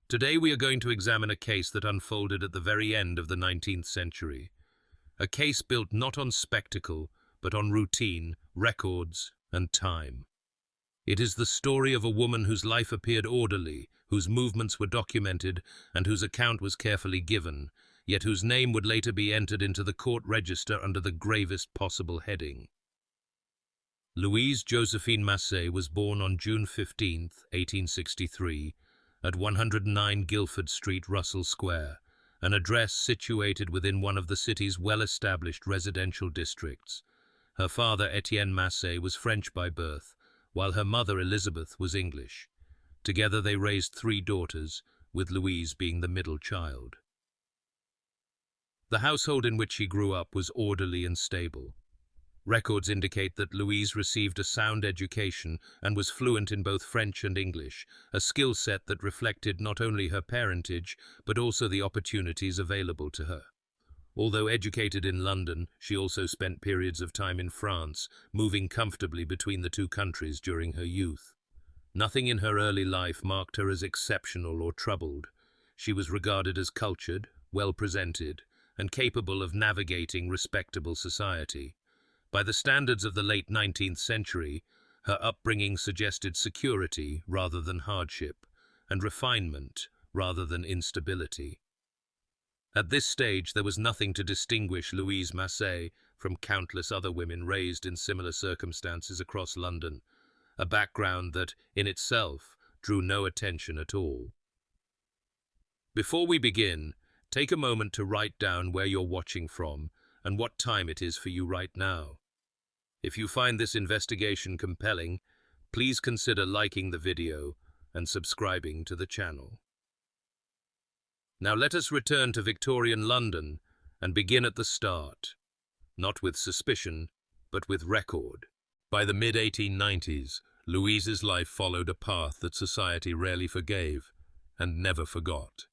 Today we are going to examine a case that unfolded at the very end of the 19th century. A case built not on spectacle, but on routine, records, and time. It is the story of a woman whose life appeared orderly, whose movements were documented, and whose account was carefully given, yet whose name would later be entered into the court register under the gravest possible heading. Louise Josephine Masset was born on June 15, 1863, at 109 Guildford Street, Russell Square, an address situated within one of the city's well-established residential districts. Her father, Etienne Masset, was French by birth, while her mother, Elizabeth, was English. Together they raised 3 daughters, with Louise being the middle child. The household in which she grew up was orderly and stable. Records indicate that Louise received a sound education and was fluent in both French and English, a skill set that reflected not only her parentage, but also the opportunities available to her. Although educated in London, she also spent periods of time in France, moving comfortably between the two countries during her youth. Nothing in her early life marked her as exceptional or troubled. She was regarded as cultured, well-presented, and capable of navigating respectable society. By the standards of the late 19th century, her upbringing suggested security rather than hardship, and refinement rather than instability. At this stage, there was nothing to distinguish Louise Masset from countless other women raised in similar circumstances across London, a background that, in itself, drew no attention at all. Before we begin, take a moment to write down where you're watching from and what time it is for you right now. If you find this investigation compelling, please consider liking the video and subscribing to the channel. Now let us return to Victorian London and begin at the start, not with suspicion, but with record. By the mid-1890s, Louise's life followed a path that society rarely forgave and never forgot.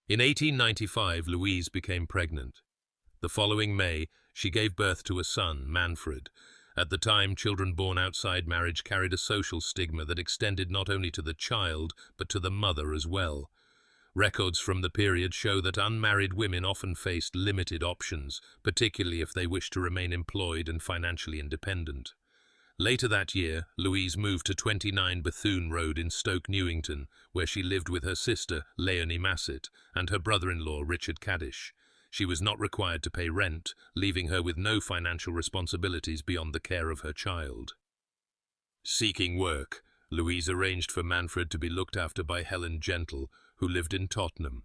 In 1895, Louise became pregnant. The following May, she gave birth to a son, Manfred. At the time, children born outside marriage carried a social stigma that extended not only to the child, but to the mother as well. Records from the period show that unmarried women often faced limited options, particularly if they wished to remain employed and financially independent. Later that year, Louise moved to 29 Bethune Road in Stoke Newington, where she lived with her sister, Louise Masset, and her brother-in-law, Richard Caddish. She was not required to pay rent, leaving her with no financial responsibilities beyond the care of her child. Seeking work, Louise arranged for Manfred to be looked after by Helen Gentle, who lived in Tottenham.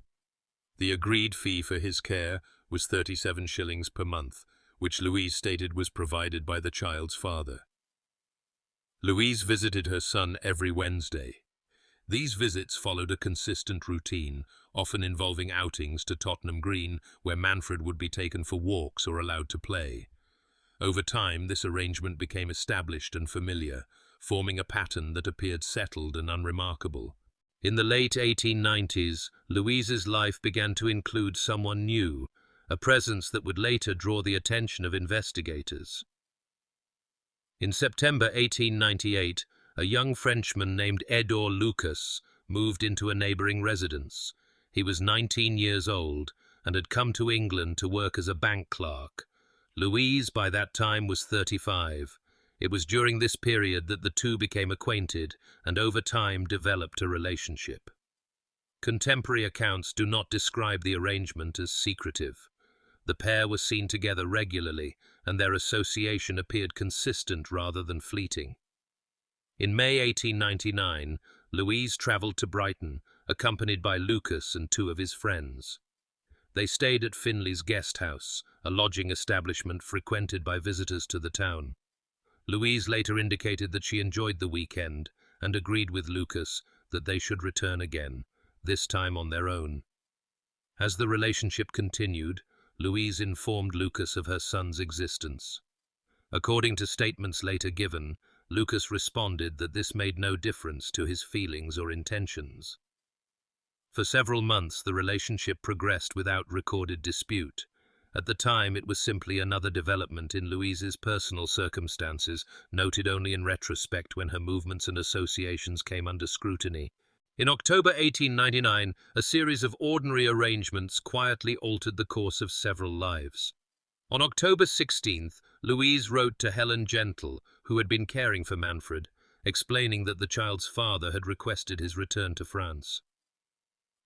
The agreed fee for his care was 37 shillings per month, which Louise stated was provided by the child's father. Louise visited her son every Wednesday. These visits followed a consistent routine, often involving outings to Tottenham Green, where Manfred would be taken for walks or allowed to play. Over time, this arrangement became established and familiar, forming a pattern that appeared settled and unremarkable. In the late 1890s, Louise's life began to include someone new, a presence that would later draw the attention of investigators. In September 1898, a young Frenchman named Edouard Lucas moved into a neighboring residence. He was 19 years old and had come to England to work as a bank clerk. Louise, by that time, was 35. It was during this period that the two became acquainted and over time developed a relationship. Contemporary accounts do not describe the arrangement as secretive. The pair were seen together regularly, and their association appeared consistent rather than fleeting. In May 1899, Louise travelled to Brighton, accompanied by Lucas and 2 of his friends. They stayed at Finley's Guest House, a lodging establishment frequented by visitors to the town. Louise later indicated that she enjoyed the weekend and agreed with Lucas that they should return again, this time on their own. As the relationship continued, Louise informed Lucas of her son's existence. According to statements later given, Lucas responded that this made no difference to his feelings or intentions. For several months, the relationship progressed without recorded dispute. At the time, it was simply another development in Louise's personal circumstances, noted only in retrospect when her movements and associations came under scrutiny. In October 1899, a series of ordinary arrangements quietly altered the course of several lives. On October 16th, Louise wrote to Helen Gentle, who had been caring for Manfred, explaining that the child's father had requested his return to France.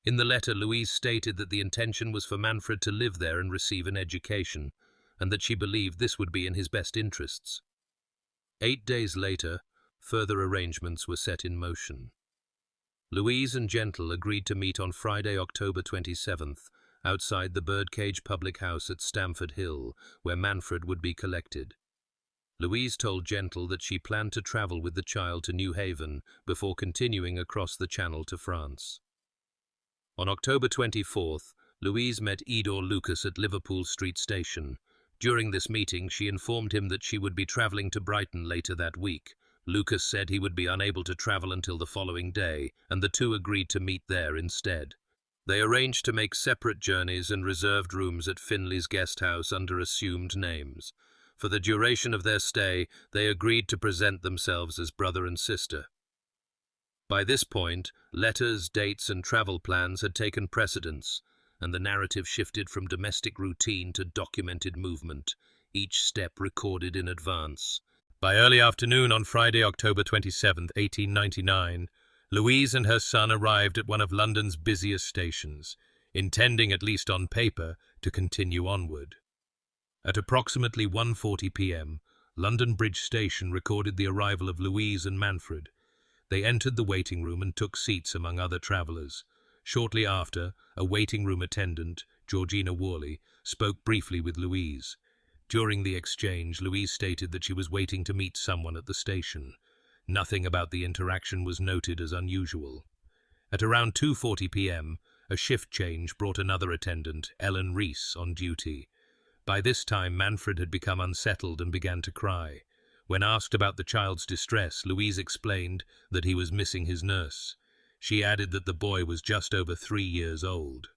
In the letter, Louise stated that the intention was for Manfred to live there and receive an education, and that she believed this would be in his best interests. 8 days later, further arrangements were set in motion. Louise and Gentle agreed to meet on Friday, October 27th, outside the Birdcage public house at Stamford Hill, where Manfred would be collected. Louise told Gentle that she planned to travel with the child to New Haven before continuing across the Channel to France. On October 24th, Louise met Edor Lucas at Liverpool Street Station. During this meeting, she informed him that she would be travelling to Brighton later that week. Lucas said he would be unable to travel until the following day, and the two agreed to meet there instead. They arranged to make separate journeys and reserved rooms at Finley's guest house under assumed names. For the duration of their stay, they agreed to present themselves as brother and sister. By this point, letters, dates, and travel plans had taken precedence, and the narrative shifted from domestic routine to documented movement, each step recorded in advance. By early afternoon on Friday, October 27, 1899, Louise and her son arrived at one of London's busiest stations, intending, at least on paper, to continue onward. At approximately 1:40 p.m., London Bridge Station recorded the arrival of Louise and Manfred. They entered the waiting room and took seats among other travellers. Shortly after, a waiting room attendant, Georgina Worley, spoke briefly with Louise. During the exchange, Louise stated that she was waiting to meet someone at the station. Nothing about the interaction was noted as unusual. At around 2:40 p.m., a shift change brought another attendant, Ellen Rees, on duty. By this time, Manfred had become unsettled and began to cry. When asked about the child's distress, Louise explained that he was missing his nurse. She added that the boy was just over 3 years old.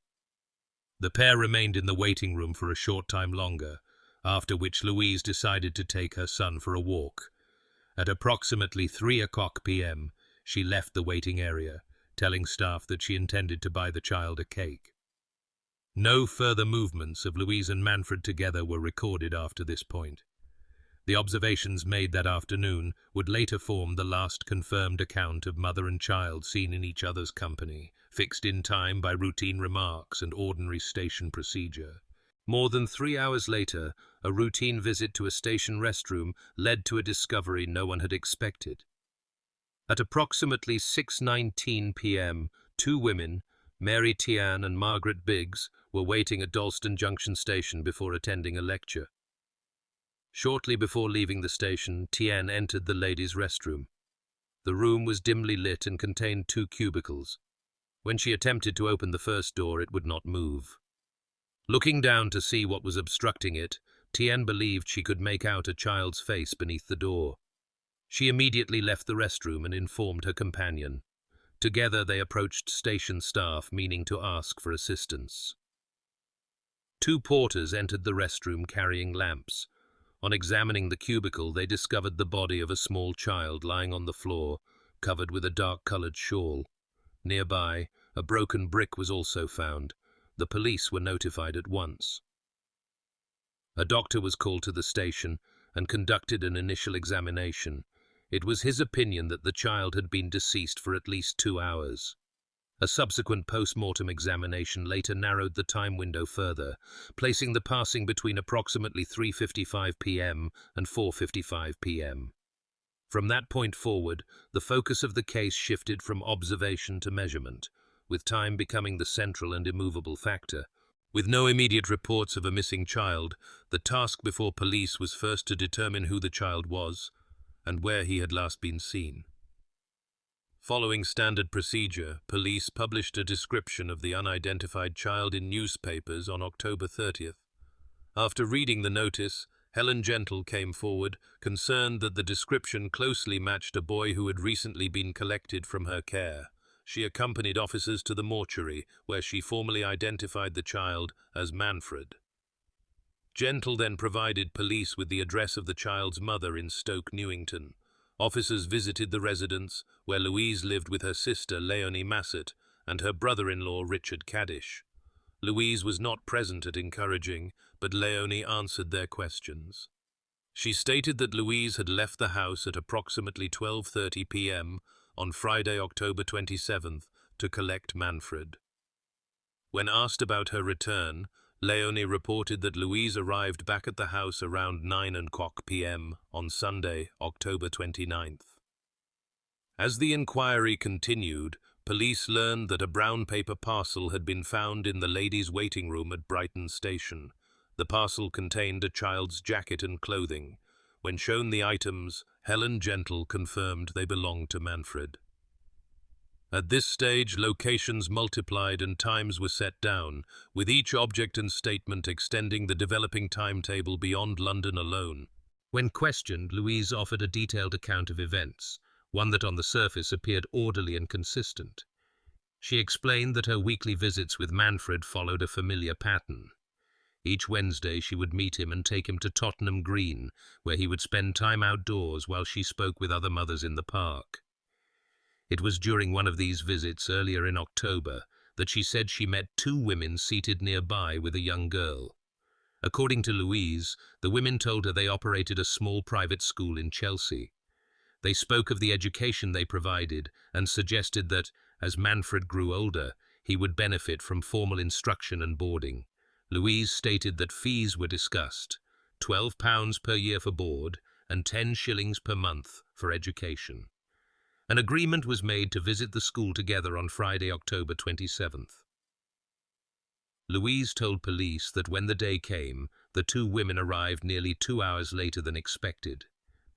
The pair remained in the waiting room for a short time longer, after which Louise decided to take her son for a walk. At approximately 3:00 p.m., she left the waiting area, telling staff that she intended to buy the child a cake. No further movements of Louise and Manfred together were recorded after this point. The observations made that afternoon would later form the last confirmed account of mother and child seen in each other's company, fixed in time by routine remarks and ordinary station procedure. More than 3 hours later, a routine visit to a station restroom led to a discovery no one had expected. At approximately 6:19 p.m., 2 women, Mary Tian and Margaret Biggs, were waiting at Dalston Junction Station before attending a lecture. Shortly before leaving the station, Tian entered the ladies' restroom. The room was dimly lit and contained 2 cubicles. When she attempted to open the first door, it would not move. Looking down to see what was obstructing it, Tian believed she could make out a child's face beneath the door. She immediately left the restroom and informed her companion. Together they approached station staff, meaning to ask for assistance. 2 porters entered the restroom carrying lamps. On examining the cubicle, they discovered the body of a small child lying on the floor, covered with a dark-colored shawl. Nearby, a broken brick was also found. The police were notified at once. A doctor was called to the station and conducted an initial examination. It was his opinion that the child had been deceased for at least 2 hours. A subsequent post-mortem examination later narrowed the time window further, placing the passing between approximately 3:55 p.m. and 4:55 p.m. From that point forward, the focus of the case shifted from observation to measurement, with time becoming the central and immovable factor. With no immediate reports of a missing child, the task before police was first to determine who the child was and where he had last been seen. Following standard procedure, police published a description of the unidentified child in newspapers on October 30th. After reading the notice, Helen Gentle came forward, concerned that the description closely matched a boy who had recently been collected from her care. She accompanied officers to the mortuary, where she formally identified the child as Manfred. Gentle then provided police with the address of the child's mother in Stoke Newington. Officers visited the residence where Louise lived with her sister Leonie Masset and her brother-in-law Richard Caddish. Louise was not present at encouraging, but Leonie answered their questions. She stated that Louise had left the house at approximately 12:30 p.m. on Friday, October 27th, to collect Manfred. When asked about her return, Leonie reported that Louise arrived back at the house around 9:00 p.m. on Sunday, October 29th. As the inquiry continued, police learned that a brown paper parcel had been found in the ladies' waiting room at Brighton Station. The parcel contained a child's jacket and clothing. When shown the items, Helen Gentle confirmed they belonged to Manfred. At this stage, locations multiplied and times were set down, with each object and statement extending the developing timetable beyond London alone. When questioned, Louise offered a detailed account of events, one that on the surface appeared orderly and consistent. She explained that her weekly visits with Manfred followed a familiar pattern. Each Wednesday she would meet him and take him to Tottenham Green, where he would spend time outdoors while she spoke with other mothers in the park. It was during one of these visits earlier in October that she said she met two women seated nearby with a young girl. According to Louise, the women told her they operated a small private school in Chelsea. They spoke of the education they provided and suggested that, as Manfred grew older, he would benefit from formal instruction and boarding. Louise stated that fees were discussed, £12 per year for board and 10 shillings per month for education. An agreement was made to visit the school together on Friday, October 27th. Louise told police that when the day came, the two women arrived nearly 2 hours later than expected.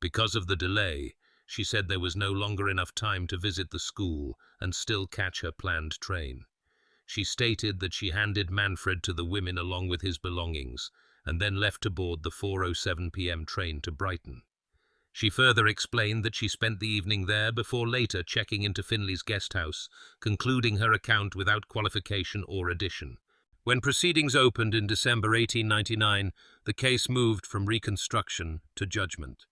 Because of the delay, she said there was no longer enough time to visit the school and still catch her planned train. She stated that she handed Manfred to the women along with his belongings and then left to board the 4:07 p.m. train to Brighton. She further explained that she spent the evening there before later checking into Finley's guest house, concluding her account without qualification or addition. When proceedings opened in December 1899, the case moved from reconstruction to judgment.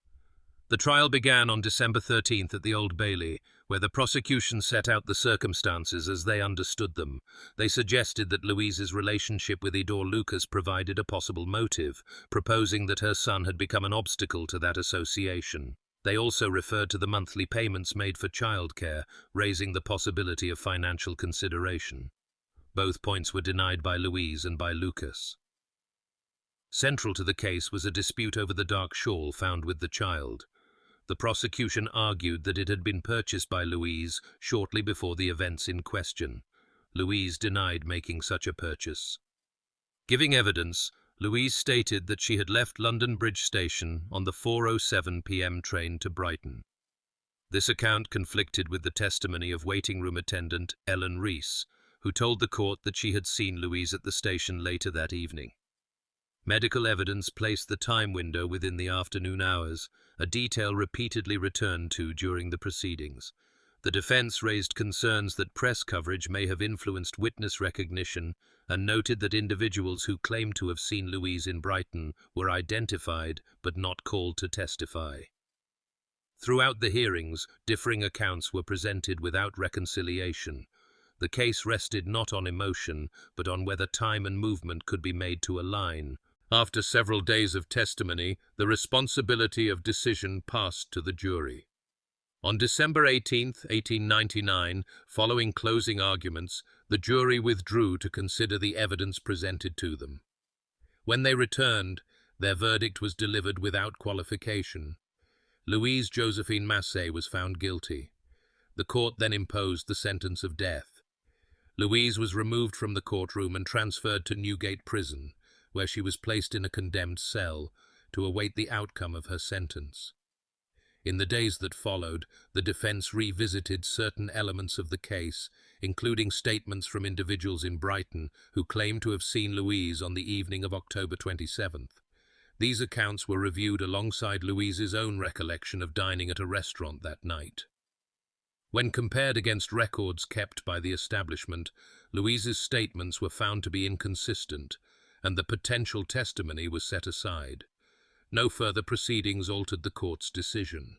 The trial began on December 13th at the Old Bailey, where the prosecution set out the circumstances as they understood them. They suggested that Louise's relationship with Idor Lucas provided a possible motive, proposing that her son had become an obstacle to that association. They also referred to the monthly payments made for childcare, raising the possibility of financial consideration. Both points were denied by Louise and by Lucas. Central to the case was a dispute over the dark shawl found with the child. The prosecution argued that it had been purchased by Louise shortly before the events in question. Louise denied making such a purchase. Giving evidence, Louise stated that she had left London Bridge Station on the 4:07 p.m. train to Brighton. This account conflicted with the testimony of waiting room attendant Ellen Rees, who told the court that she had seen Louise at the station later that evening. Medical evidence placed the time window within the afternoon hours, a detail repeatedly returned to during the proceedings. The defense raised concerns that press coverage may have influenced witness recognition and noted that individuals who claimed to have seen Louise in Brighton were identified but not called to testify. Throughout the hearings, differing accounts were presented without reconciliation. The case rested not on emotion, but on whether time and movement could be made to align. After several days of testimony, the responsibility of decision passed to the jury. On December 18, 1899, following closing arguments, the jury withdrew to consider the evidence presented to them. When they returned, their verdict was delivered without qualification. Louise Josephine Masset was found guilty. The court then imposed the sentence of death. Louise was removed from the courtroom and transferred to Newgate Prison, where she was placed in a condemned cell to await the outcome of her sentence. In the days that followed, the defense revisited certain elements of the case, including statements from individuals in Brighton who claimed to have seen Louise on the evening of October 27th. These accounts were reviewed alongside Louise's own recollection of dining at a restaurant that night. When compared against records kept by the establishment, Louise's statements were found to be inconsistent, and the potential testimony was set aside. No further proceedings altered the court's decision.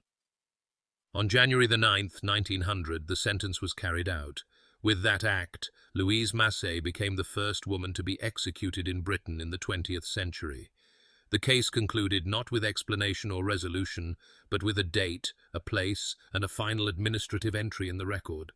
On January the 9th, 1900, the sentence was carried out. With that act, Louise Masset became the first woman to be executed in Britain in the 20th century. The case concluded not with explanation or resolution, but with a date, a place, and a final administrative entry in the record.